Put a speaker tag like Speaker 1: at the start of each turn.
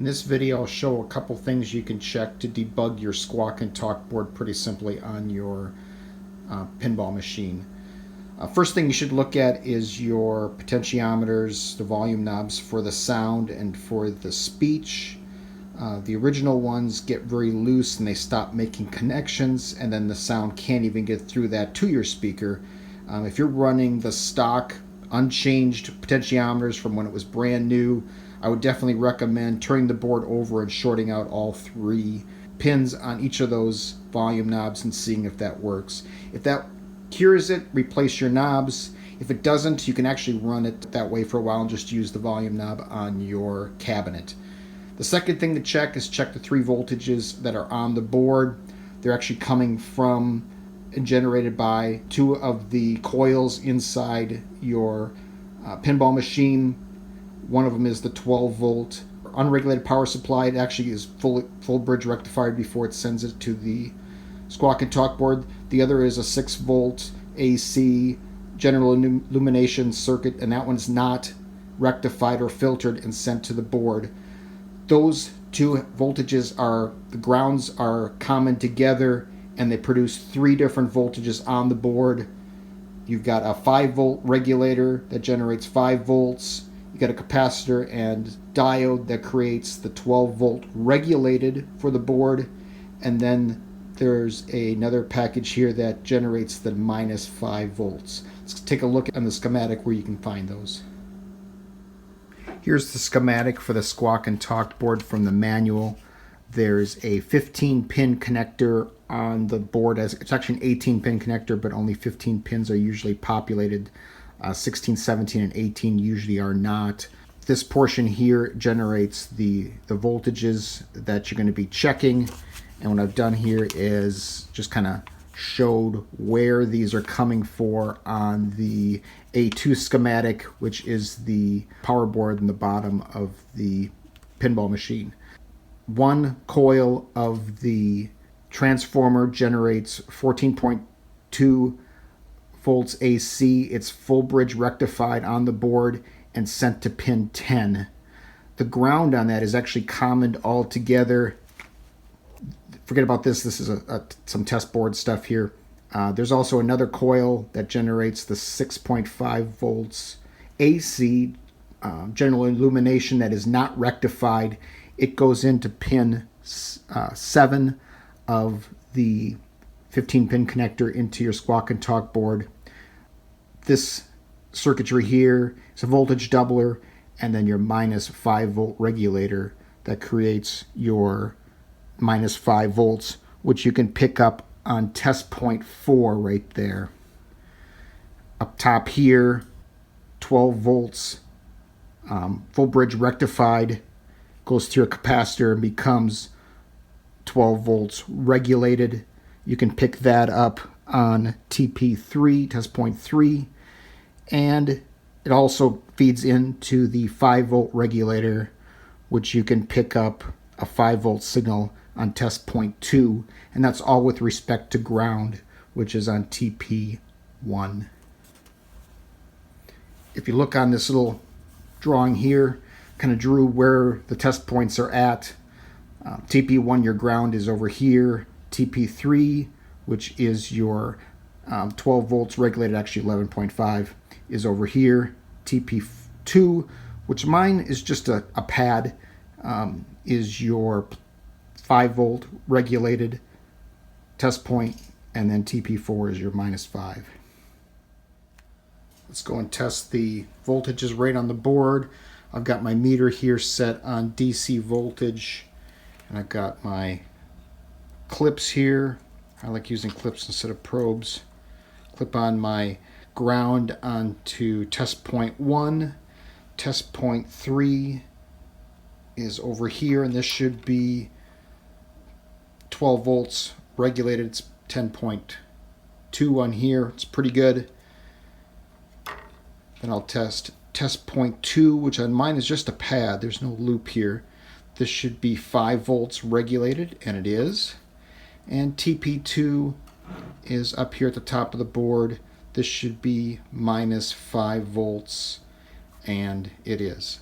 Speaker 1: In this video, I'll show a couple things you can check to debug your Squawk and Talk board pretty simply on your pinball machine. First thing you should look at is your potentiometers, the volume knobs for the sound and for the speech. The original ones get very loose and they stop making connections, and then the sound can't even get through that to your speaker. If you're running the stock unchanged potentiometers from when it was brand new, I would definitely recommend turning the board over and shorting out all 3 pins on each of those volume knobs and seeing if that works. If that cures it, replace your knobs. If it doesn't, you can actually run it that way for a while and just use the volume knob on your cabinet. The second thing to check is check the 3 voltages that are on the board. They're actually coming from and generated by 2 of the coils inside your pinball machine. One of them is the 12 volt unregulated power supply. It actually is full bridge rectified before it sends it to the Squawk and Talk board. The other is a 6 volt AC general illumination circuit, and that one's not rectified or filtered and sent to the board. Those 2 voltages the grounds are common together, and they produce 3 different voltages on the board. You've got a 5 volt regulator that generates 5 volts. You got a capacitor and diode that creates the 12 volt regulated for the board, and then there's another package here that generates the -5 volts. Let's take a look at the schematic where you can find those. Here's the schematic for the Squawk and Talk board from the manual. There's a 15 pin connector on the board. It's actually an 18 pin connector, but only 15 pins are usually populated. 16, 17, and 18 usually are not. This portion here generates the voltages that you're going to be checking. And what I've done here is just kind of showed where these are coming for on the A2 schematic, which is the power board in the bottom of the pinball machine. 1 coil of the transformer generates 14.2 volts AC. It's full bridge rectified on the board and sent to pin 10. The ground on that is actually commoned all together. Forget about this. This is some test board stuff here. There's also another coil that generates the 6.5 volts AC general illumination that is not rectified. It goes into pin 7 of the 15 pin connector into your Squawk and Talk board. This circuitry here is a voltage doubler, and then your -5 volt regulator that creates your -5 volts, which you can pick up on test point 4 right there. Up top here, 12 volts, full bridge rectified, goes through a capacitor and becomes 12 volts regulated. You can pick that up on TP3, test point 3, and it also feeds into the 5 volt regulator, which you can pick up a 5 volt signal on test point 2, and that's all with respect to ground, which is on TP1. If you look on this little drawing here, kind of drew where the test points are at. TP1, your ground is over here. TP3, which is your 12 volts regulated, actually 11.5, is over here. TP2, which mine is just a pad, is your 5 volt regulated test point, and then TP4 is your -5. Let's go and test the voltages right on the board. I've got my meter here set on DC voltage, and I've got my clips here. I like using clips instead of probes. Clip on my ground onto test point 1. Test point 3 is over here, and this should be 12 volts regulated. It's 10.2 on here. It's pretty good. Then I'll test point 2, which on mine is just a pad. There's no loop here. This should be 5 volts regulated, and it is. And TP2 is up here at the top of the board. This should be -5 volts, and it is.